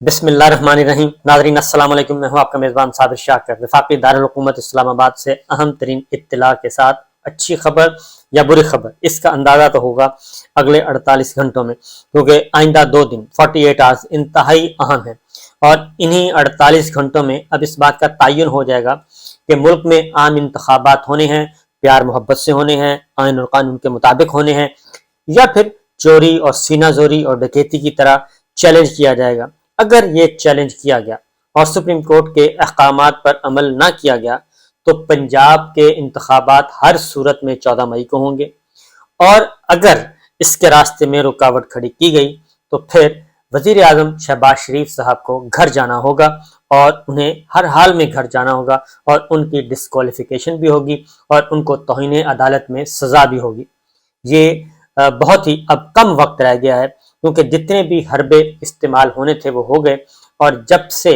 बिस्मिल्लाहिर्रहमानिर्रहीम। नाज़रीन अस्सलाम वालेकुम। मैं हूं आपका मेज़बान साबिर शाकिर। वफाकी दारुल हुकूमत इस्लामाबाद से अहम तरीन इत्तला के साथ अच्छी खबर या बुरी खबर, इसका अंदाज़ा तो होगा अगले 48 घंटों में, क्योंकि आइंदा 2 दिन 48 आवर्स इंतहाई अहम है। और इन्हीं 48 घंटों में अब इस बात का तयन हो जाएगा कि मुल्क में आम इंतखाबात होने हैं, प्यार मोहब्बत से होने हैं, आइन और कानून के मुताबिक होने हैं, या फिर चोरी और सीना जोरी और डकैती की तरह चैलेंज किया जाएगा। अगर ये चैलेंज किया गया और सुप्रीम कोर्ट के अहकामात पर अमल ना किया गया तो पंजाब के इंतखाबात हर सूरत में 14 मई को होंगे। और अगर इसके रास्ते में रुकावट खड़ी की गई तो फिर वजीर आजम शहबाज शरीफ साहब को घर जाना होगा और उन्हें हर हाल में घर जाना होगा और उनकी डिस्क्वालिफिकेशन भी होगी और उनको तौहीन अदालत में सजा भी होगी। ये बहुत ही अब कम वक्त रह गया है, क्योंकि जितने भी हरबे इस्तेमाल होने थे वो हो गए। और जब से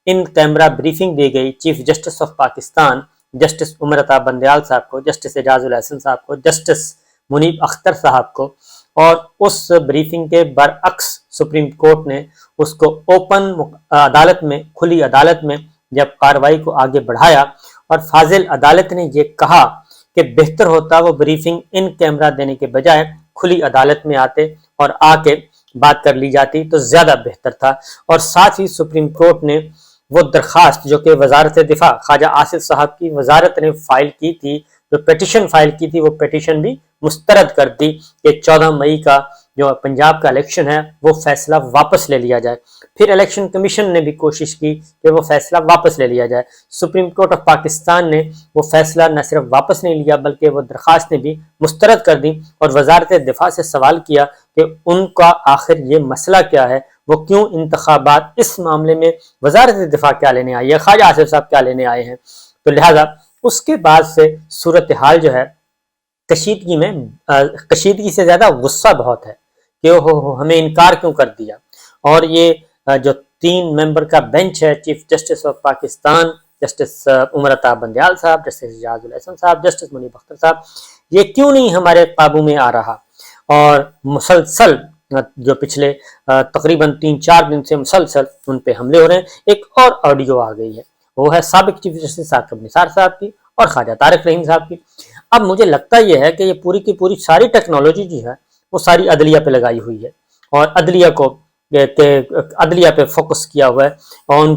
इन कैमरा ब्रीफिंग दी गई chief justice of Pakistan justice Umar Ata Bandial साहब को, जस्टिस एजाजुल एहसन साहब को, जस्टिस मुनीब अख्तर साहब को, और उस ब्रीफिंग के बरअक्स सुप्रीम कोर्ट ने उसको ओपन अदालत में, खुली अदालत में जब कार्रवाई को आगे बढ़ाया और फाजिल अदालत ने ये कहा कि बेहतर होता वो ब्रीफिंग इन कैमरा देने के बजाय खुली अदालत में आते और आके बात कर ली जाती तो ज्यादा बेहतर था। और साथ ही सुप्रीम कोर्ट ने वो दरखास्त जो कि वजारत दिफा ख्वाजा आसिफ साहब की वजारत ने फाइल की थी, जो पिटिशन फाइल की थी, वो पिटिशन भी मुस्तरद कर दी कि 14 मई का जो पंजाब का इलेक्शन है वो फैसला वापस ले लिया जाए। फिर इलेक्शन कमीशन ने भी कोशिश की कि वो फैसला वापस ले लिया जाए। सुप्रीम कोर्ट ऑफ पाकिस्तान ने वो फैसला न सिर्फ वापस नहीं लिया बल्कि वो दरखास्त भी मुस्तरद कर दी और वजारत दिफा से सवाल किया कि उनका आखिर ये मसला क्या है, वो क्यों इंतखाबात इस मामले में वजारत दिफा क्या लेने आई है, ख्वाजा आसिफ साहब क्या लेने आए हैं। तो लिहाजा उसके बाद से सूरत हाल जो है कशीदगी से ज्यादा गुस्सा बहुत है कि हो हमें इनकार क्यों कर दिया। और ये जो 3 मेंबर का बेंच है, chief justice of Pakistan justice Umar Ata Bandial साहब, जस्टिस एजाजुल एहसन साहब, जस्टिस मुनीब अख्तर साहब, ये क्यों नहीं हमारे काबू में आ रहा। और मुसलसल जो पिछले तकरीबन 3-4 दिन से मुसलसल उन पे हमले हो रहे हैं। एक और ऑडियो आ गई है, वो है साबिक चीफ जस्टिस साकिब निसार साहब की और ख्वाजा तारिक रहीम साहब की। अब मुझे लगता यह है कि ये पूरी की पूरी सारी टेक्नोलॉजी जो है वो सारी अदलिया पे लगाई हुई है और अदलिया पे फोकस किया हुआ है। और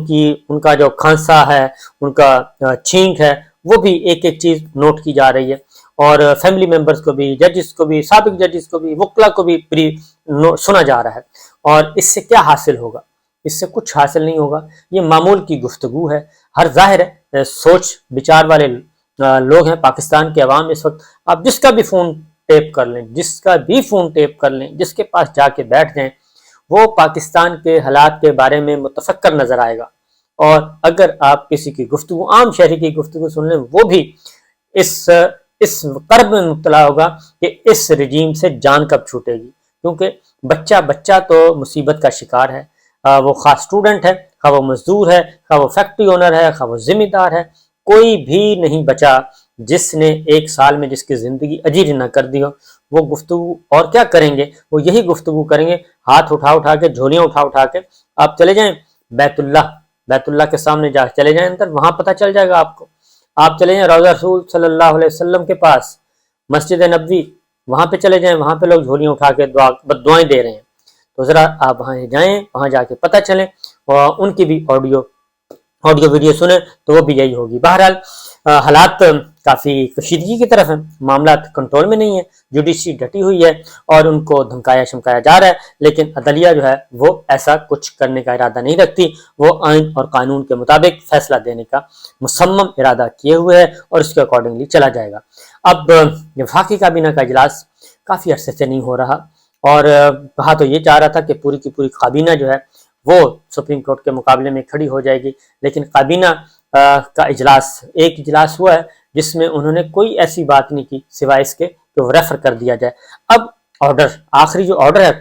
उनका जो खांसा है, उनका छींक है, वो भी एक एक चीज नोट की जा रही है। और फैमिली मेंबर्स को भी, जजेस को भी, साबिक जजेस को भी, वकला को भी सुना जा रहा है। और इससे क्या हासिल होगा? इससे कुछ हासिल नहीं होगा। ये मामूल की गुफ्तगू है। हर जाहिर है सोच विचार वाले लोग हैं पाकिस्तान के अवाम इस वक्त। आप जिसका भी फोन टेप कर लें, जिसके पास जाके बैठ जाएं, वो पाकिस्तान के हालात के बारे में मुतफक्कर नजर आएगा। और अगर आप किसी की गुफ्तगू, आम शहरी की गुफ्तगू सुन लें, वो भी इस कर्ब में मुब्तला होगा कि इस रजीम से जान कब छूटेगी। क्योंकि बच्चा तो मुसीबत का शिकार है, वो खास स्टूडेंट है, खा वो मजदूर है, खा वो फैक्ट्री ओनर है, खा वो जिम्मेदार है, कोई भी नहीं बचा जिसने 1 साल में जिसकी जिंदगी अजीर न कर दी हो। वो गुफ्तगू और क्या करेंगे, वो यही गुफ्तगू करेंगे, हाथ उठा के, झोलियां उठा के आप चले जाएं बैतुल्लाह के सामने जा चले जाएं अंदर, वहां पता चल जाएगा आपको। आप चले जाएं रौज़ा रसूल सल्लल्लाहु अलैहि वसल्लम के पास, मस्जिद नबवी, वहां पे चले जाएं, वहां पे लोग झोलियां उठा के बद्दुआएं दे रहे हैं। तो जरा आप वहां जाएं, वहां जाके पता चले और उनकी भी ऑडियो वीडियो सुने तो वो भी यही होगी। बहरहाल हालात काफी कशीदगी की तरफ है, मामला कंट्रोल में नहीं है, जुडिशरी डटी हुई है और उनको धमकाया शमकाया जा रहा है। लेकिन अदलिया जो है वो ऐसा कुछ करने का इरादा नहीं रखती, वो आइन और कानून के मुताबिक फैसला देने का मुसम्मम इरादा किए हुए है और उसके अकॉर्डिंगली चला जाएगा। अब वफाकी काबीना का इजलास काफी अरसे से नहीं हो रहा और कहा तो ये चाह रहा था कि पूरी की पूरी काबीना जो है वो सुप्रीम कोर्ट के मुकाबले में खड़ी हो जाएगी। लेकिन काबीना का एक इजलास हुआ है जिसमें उन्होंने कोई ऐसी बात नहीं की सिवाय इसके कि वो रेफर कर दिया जाए। अब आखिरी जो ऑर्डर है,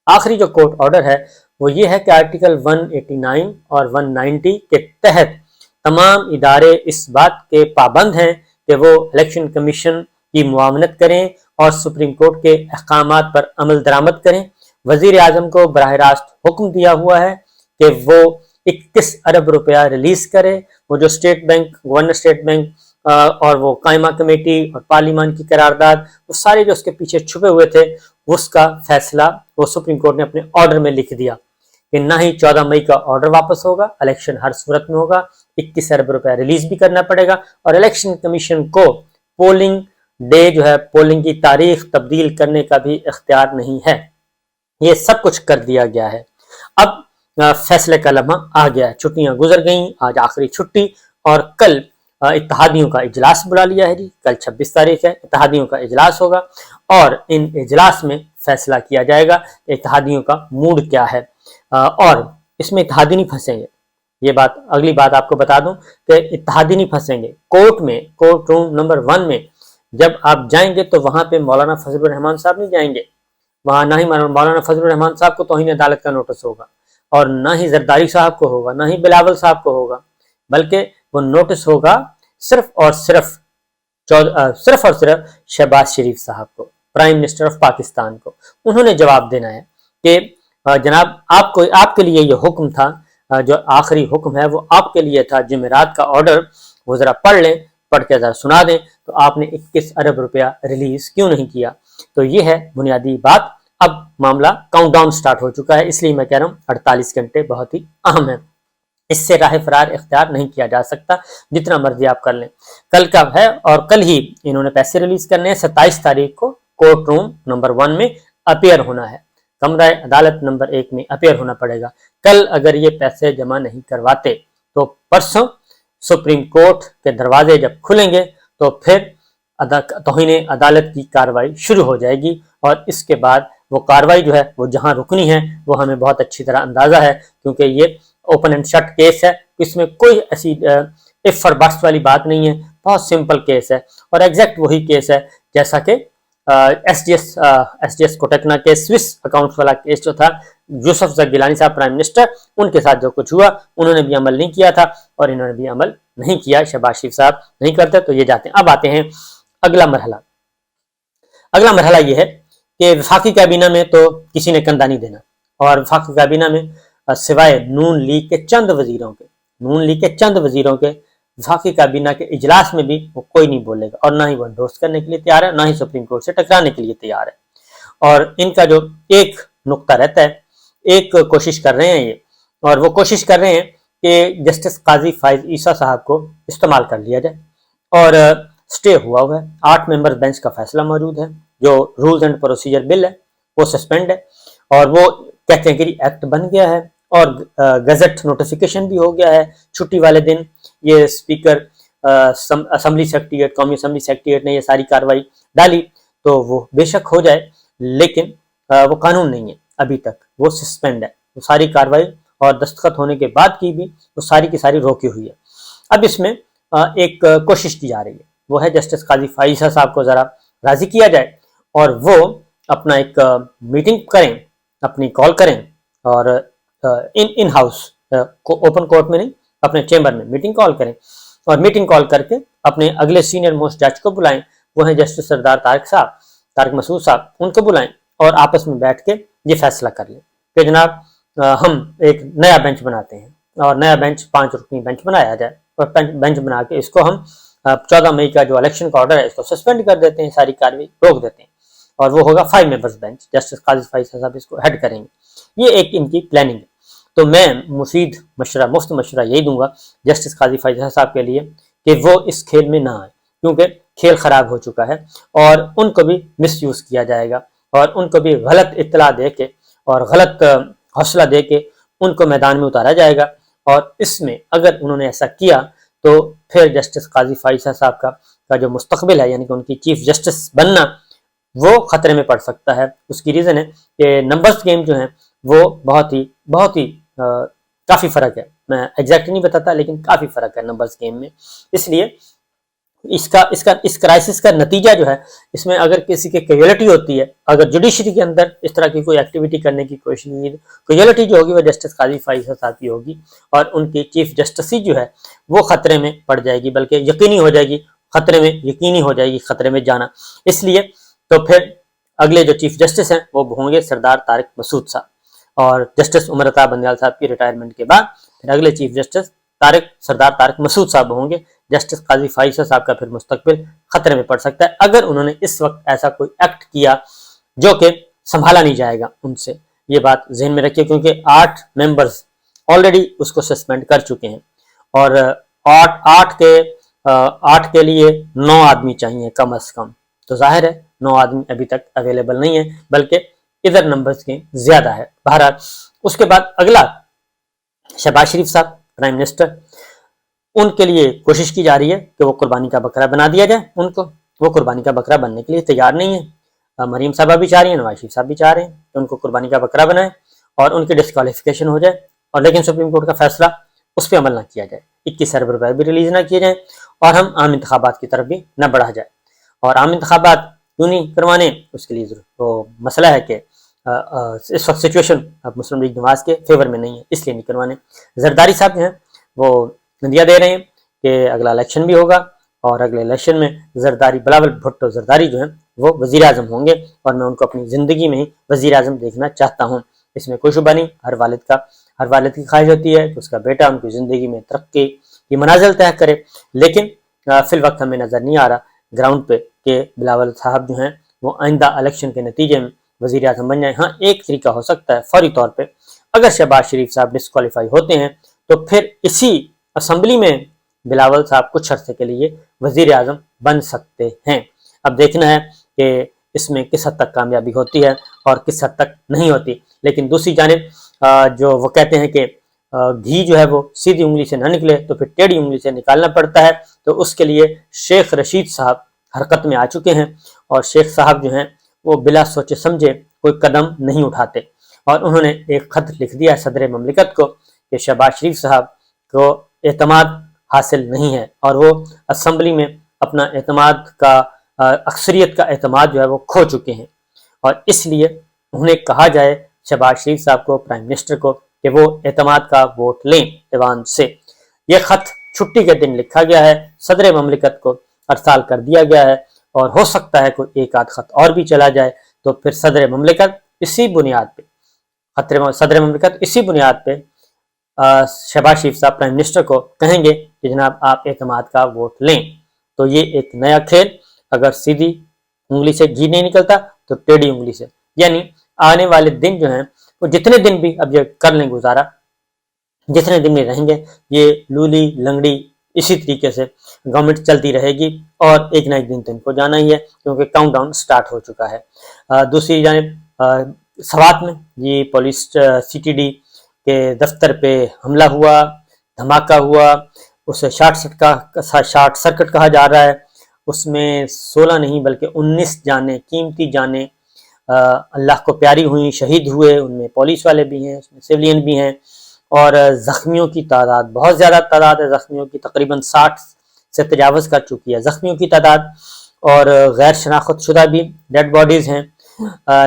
आखिरी जो कोर्ट ऑर्डर है वो ये है कि आर्टिकल 189 और 190 के तहत तमाम इदारे इस बात के पाबंद हैं कि वो इलेक्शन कमीशन की मुआवनत करें और सुप्रीम कोर्ट के अहकामात पर अमल दरामद करें वजीर आजम को बराह रास्त हुक्म दिया हुआ है कि वो 21 अरब रुपया रिलीज करे। वो जो state bank, governor state bank और वो कायमा कमेटी और पार्लियामान की करारदाद, वो सारे जो उसके पीछे छुपे हुए थे, उसका फैसला वो सुप्रीम कोर्ट ने अपने ऑर्डर में लिख दिया कि ना ही 14 मई का ऑर्डर वापस होगा, इलेक्शन हर सूरत में होगा, 21 अरब रुपया रिलीज भी करना पड़ेगा, और इलेक्शन कमीशन को पोलिंग डे जो है, पोलिंग की तारीख तब्दील करने का भी इख्तियार नहीं है। ये सब कुछ कर दिया गया है। अब फैसले का लम्हा आ गया है, छुट्टियां गुजर गई, आज आखिरी छुट्टी, और कल इत्तेहादियों का इजलास बुला लिया है जी। कल 26 तारीख है, इत्तेहादियों का इजलास होगा और इन इजलास में फैसला किया जाएगा इत्तेहादियों का मूड क्या है। और इसमें इत्तेहादी नहीं फंसेंगे, ये बात अगली बात आपको बता दूं कि इत्तेहादी नहीं फंसेंगे। कोर्ट में, कोर्ट रूम नंबर 1 में जब आप जाएंगे तो वहां पे मौलाना फजलुर रहमान साहब नहीं जाएंगे, वहां ना ही मौलाना फजलुर रहमान साहब को तौहीन अदालत का नोटिस होगा, और ना ही जरदारी साहब को होगा, ना ही बिलावल साहब को होगा, बल्कि वो नोटिस होगा सिर्फ और सिर्फ शहबाज शरीफ साहब को, प्राइम मिनिस्टर ऑफ पाकिस्तान को। उन्होंने जवाब देना है कि जनाब आपके लिए ये हुक्म था, जो आखिरी हुक्म है वो आपके लिए था, जुमेरात का ऑर्डर, वो जरा पढ़ लें, पढ़ के जरा सुना दें, तो आपने 21 अरब रुपया रिलीज क्यों नहीं किया। तो ये है बुनियादी बात। अब मामला काउंटडाउन स्टार्ट हो चुका है, इसलिए मैं कह रहा हूँ 48 घंटे बहुत ही अहम है, इससे राह फरार इख्तियार नहीं किया जा सकता, जितना मर्जी आप कर लें। कल का है और कल ही इन्होंने पैसे रिलीज करने हैं। 27 तारीख को कोर्ट रूम नंबर 1 में अपेयर होना है, कमरा अदालत नंबर 1 में अपेयर होना पड़ेगा। कल अगर ये पैसे जमा नहीं करवाते तो परसों सुप्रीम कोर्ट के दरवाजे जब खुलेंगे तो फिर तौहीन अदालत की कार्रवाई शुरू हो जाएगी, और इसके बाद वो कार्रवाई जो है वो जहां रुकनी है वो हमें बहुत अच्छी तरह अंदाजा है, क्योंकि ये ओपन एंड शट केस है, इसमें कोई ऐसी इफ और बट्स वाली बात नहीं है, बहुत सिंपल केस है, और एग्जैक्ट वही केस है जैसा कि एसडीएस कोटकना के स्विस अकाउंट्स वाला केस जो था, यूसुफ जक गिलानी साहब प्राइम मिनिस्टर, उनके साथ जो कुछ हुआ उन्होंने भी अमल नहीं किया था और इन्होंने भी अमल नहीं किया, शहबाज शरीफ साहब नहीं करते तो ये जाते हैं। अब आते हैं अगला मरहला। अगला मरहला ये है कि वफाकी काबीना में तो किसी ने कंधा नहीं देना, और वफाकी काबीना में सिवाय नून लीग के चंद वजीरों के वफाकी काबीना के इजलास में भी वो कोई नहीं बोलेगा, और ना ही वो एंडोर्स करने के लिए तैयार है, ना ही सुप्रीम कोर्ट से टकराने के लिए तैयार है। और इनका जो एक नुक्ता रहता है, एक कोशिश कर रहे हैं ये, और वो कोशिश कर रहे हैं कि जस्टिस काजी फाइज ईसा साहब को इस्तेमाल कर लिया जाए, और स्टे हुआ है, 8 मेंबर बेंच का फैसला मौजूद है, जो रूल्स एंड प्रोसीजर बिल है वो सस्पेंड है, और वो कहते हैं कि एक्ट बन गया है, और गजट नोटिफिकेशन भी हो गया है। छुट्टी वाले दिन ये स्पीकर असेंबली सेक्रेटरीट, कौमी असेंबली सेक्रेटरीट ने ये सारी कार्रवाई डाली, तो वो बेशक हो जाए, लेकिन वो कानून नहीं है, अभी तक वो सस्पेंड है, वो सारी कार्रवाई और दस्तखत होने के बाद की भी वो सारी की सारी रोकी हुई है। अब इसमें एक कोशिश की जा रही है, वो है जस्टिस काजी फाइजा साहब को जरा राजी किया जाए और वो अपना एक मीटिंग करें, अपनी कॉल करें, और इन हाउस को ओपन कोर्ट में नहीं, अपने चेंबर में मीटिंग कॉल करें, और मीटिंग कॉल करके अपने अगले सीनियर मोस्ट जज को बुलाएं, वो है जस्टिस सरदार तारिक मसूद साहब, उनको बुलाएं और आपस में बैठ के ये फैसला कर लें कि जनाब हम एक नया बेंच बनाते हैं, और नया बेंच 5 रुकनी बेंच बनाया जाए, और बेंच बना के इसको हम 14 मई का जो इलेक्शन का ऑर्डर है इसको सस्पेंड कर देते हैं, सारी कार्रवाई रोक देते हैं, और वो होगा 5 मेंबर्स बेंच, जस्टिस काजी फाइजा साहब इसको हेड करेंगे। ये एक इनकी प्लानिंग है। तो मैं मुफ्त मशवरा यही दूंगा जस्टिस काजी फाइजा साहब के लिए कि वो इस खेल में ना आए, क्योंकि खेल खराब हो चुका है, और उनको भी मिसयूज किया जाएगा, और उनको भी गलत इत्तला दे के और गलत हौसला दे के उनको मैदान में उतारा जाएगा, और इसमें अगर उन्होंने ऐसा किया तो फिर जस्टिस काजी फाइजा साहब का जो मुस्तकबिल है, यानी कि उनकी चीफ जस्टिस बनना, वो खतरे में पड़ सकता है। उसकी रीज़न है कि नंबर्स गेम जो है वो बहुत ही काफ़ी फ़र्क है, मैं एग्जैक्ट नहीं बताता लेकिन काफ़ी फ़र्क है नंबर्स गेम में। इसलिए इस क्राइसिस का नतीजा जो है, इसमें अगर किसी की कैजुअलिटी होती है, अगर जुडिशरी के अंदर इस तरह की कोई एक्टिविटी करने की कोशिश नहीं, कैजुअलिटी जो होगी वो जस्टिस काजी फाइजा साहब की होगी, और उनकी चीफ जस्टिस जो है वो खतरे में पड़ जाएगी, बल्कि यकीनी हो जाएगी खतरे में जाना। इसलिए तो फिर अगले जो चीफ जस्टिस हैं वो होंगे सरदार तारिक मसूद साहब, और जस्टिस उमर अता बंदयाल साहब की रिटायरमेंट के बाद फिर अगले चीफ जस्टिस सरदार तारिक मसूद साहब होंगे। जस्टिस काजी फाइसा साहब का फिर मुस्तकबिल खतरे में पड़ सकता है अगर उन्होंने इस वक्त ऐसा कोई एक्ट किया जो कि संभाला नहीं जाएगा उनसे। ये बात ज़हन में रखिए, क्योंकि 8 मेंबर्स ऑलरेडी उसको सस्पेंड कर चुके हैं, और 8 के लिए 9 आदमी चाहिए कम अज कम। तो जाहिर है 9 आदमी अभी तक अवेलेबल नहीं है, बल्कि इधर नंबर्स के ज्यादा है। बहरहाल उसके बाद अगला शहबाज शरीफ साहब प्राइम मिनिस्टर, उनके लिए कोशिश की जा रही है कि वो कुर्बानी का बकरा बना दिया जाए उनको। वो कुर्बानी का बकरा बनने के लिए तैयार नहीं है। मरीम साहबा भी चाह रही है, नवाज शरीफ साहब भी चाह रहे हैं कि उनको कुर्बानी का बकरा बनाए और उनकी डिस्क्वालिफिकेशन हो जाए, और लेकिन सुप्रीम कोर्ट का फैसला उस पर अमल ना किया जाए, 21 अरब रुपए भी रिलीज ना किए जाए, और हम आम इंतखाबात की तरफ भी न बढ़ा जाए। और आम इंतखाबात क्यों नहीं करवाने, उसके लिए तो मसला है कि इस वक्त सिचुएशन अब मुस्लिम लीग नवाज के फेवर में नहीं है, इसलिए नहीं करवाने। जरदारी साहब जो हैं वो नदिया दे रहे हैं कि अगला इलेक्शन भी होगा, और अगले इलेक्शन में जरदारी बिलावल भुट्टो जरदारी जो हैं वो वजीर आजम होंगे, और मैं उनको अपनी ज़िंदगी में ही वजीर आजम देखना चाहता हूँ। इसमें कोई शुबा नहीं। हर वालिद की ख्वाहिश होती है कि उसका बेटा उनकी ज़िंदगी में तरक्की की मनाजिल तय करे, लेकिन फिल वक्त हमें नज़र नहीं आ रहा ग्राउंड पे कि बिलावल साहब जो हैं वो आइंदा इलेक्शन के नतीजे में वज़ीर आज़म बन जाए। हाँ, एक तरीका हो सकता है फौरी तौर पे, अगर शहबाज शरीफ साहब डिस्क्वालीफाई होते हैं तो फिर इसी असम्बली में बिलावल साहब कुछ अर्से के लिए वज़ीर आज़म बन सकते हैं। अब देखना है कि इसमें किस हद तक कामयाबी होती है और किस हद तक नहीं होती। लेकिन दूसरी जानिब जो वो कहते हैं कि घी जो है वो सीधी उंगली से ना निकले तो फिर टेढ़ी उंगली से निकालना पड़ता है, तो उसके लिए शेख रशीद साहब हरकत में आ चुके हैं, और शेख साहब जो हैं वो बिला सोचे समझे कोई कदम नहीं उठाते, और उन्होंने एक खत लिख दिया सदर ममलिकत को कि शहबाज शरीफ साहब को एतमाद हासिल नहीं है, और वो असम्बली में अपना एतमाद का अक्सरियत का एतमाद जो है वो खो चुके हैं, और इसलिए उन्हें कहा जाए शहबाज शरीफ साहब को, प्राइम मिनिस्टर को, कि वो एतमाद का वोट लें ऐवान से। यह खत छुट्टी के दिन लिखा गया है, सदर ममलिकत को अरसाल कर दिया गया है, और हो सकता है कोई एक आध खत और भी चला जाए, तो फिर सदर ममलिकत इसी बुनियाद पे शहबाज शरीफ साहब प्राइम मिनिस्टर को कहेंगे कि जनाब आप एतमाद का वोट लें। तो ये एक नया खेल, अगर सीधी उंगली से घी नहीं निकलता तो टेढ़ी उंगली से, यानी आने वाले दिन जो हैं वो जितने दिन भी अब ये कर लें गुजारा, जितने दिन में रहेंगे ये लूली लंगड़ी इसी तरीके से गवर्नमेंट चलती रहेगी, और एक ना एक दिन तो इनको जाना ही है, क्योंकि काउंटडाउन स्टार्ट हो चुका है। दूसरी जानिब सवात में ये पुलिस सीटीडी के दफ्तर पे हमला हुआ, धमाका हुआ, उसे शॉर्ट सर्किट कहा जा रहा है। उसमें 16 नहीं बल्कि 19 जाने, कीमती जाने अल्लाह को प्यारी हुई, शहीद हुए। उनमें पुलिस वाले भी हैं, उसमें सिविलियन भी हैं, और ज़ख्मियों की तादाद बहुत ज़्यादा तादाद है। ज़ख्मियों की तकरीबन 60 से तजावज़ कर चुकी है ज़ख्मियों की तादाद, और गैर शनाख्त शुदा भी डेड बॉडीज़ हैं,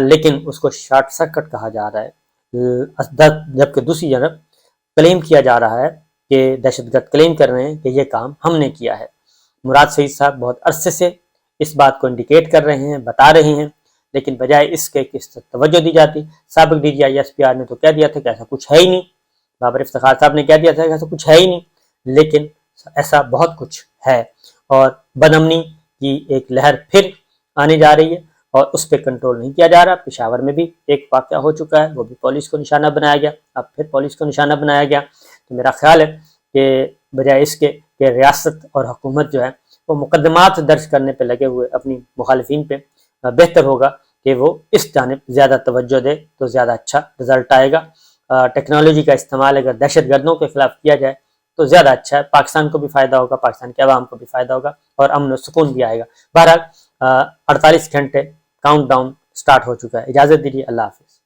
लेकिन उसको शॉर्ट सर्किट कहा जा रहा है। जबकि दूसरी तरफ क्लेम किया जा रहा है कि दहशतगर्द क्लेम कर रहे हैं कि ये काम हमने किया है। मुराद सईद साहब बहुत अरसे से इस बात को इंडिकेट कर रहे हैं, बता रहे हैं, लेकिन बजाय इसके किस तवज्जो दी जाती। साबिक DGI-SPR ने तो कह दिया था कि ऐसा कुछ है ही नहीं, बाबर इफ्तिखार साहब ने कह दिया था कि ऐसा कुछ है ही नहीं, लेकिन ऐसा बहुत कुछ है, और बदअमनी की एक लहर फिर आने जा रही है, और उस पर कंट्रोल नहीं किया जा रहा। पेशावर में भी एक वाक़या हो चुका है, वो भी पुलिस को निशाना बनाया गया, अब फिर पुलिस को निशाना बनाया गया। तो मेरा ख्याल है कि बजाय इसके कि रियासत और हुकूमत जो है वो मुकदमात दर्ज करने पे लगे हुए अपनी मुखालिफिन पे, बेहतर होगा कि वो इस जानिब ज़्यादा तवज्जो दे, तो ज़्यादा अच्छा रिजल्ट आएगा। टेक्नोलॉजी का इस्तेमाल अगर दहशत गर्दों के खिलाफ किया जाए तो ज़्यादा अच्छा है, पाकिस्तान को भी फ़ायदा होगा, पाकिस्तान के अवाम को भी फ़ायदा होगा, और अमन और सुकून भी आएगा। बहरहाल 48 घंटे काउंटडाउन स्टार्ट हो चुका है। इजाज़त दीजिए, अल्लाह हाफ़िज़।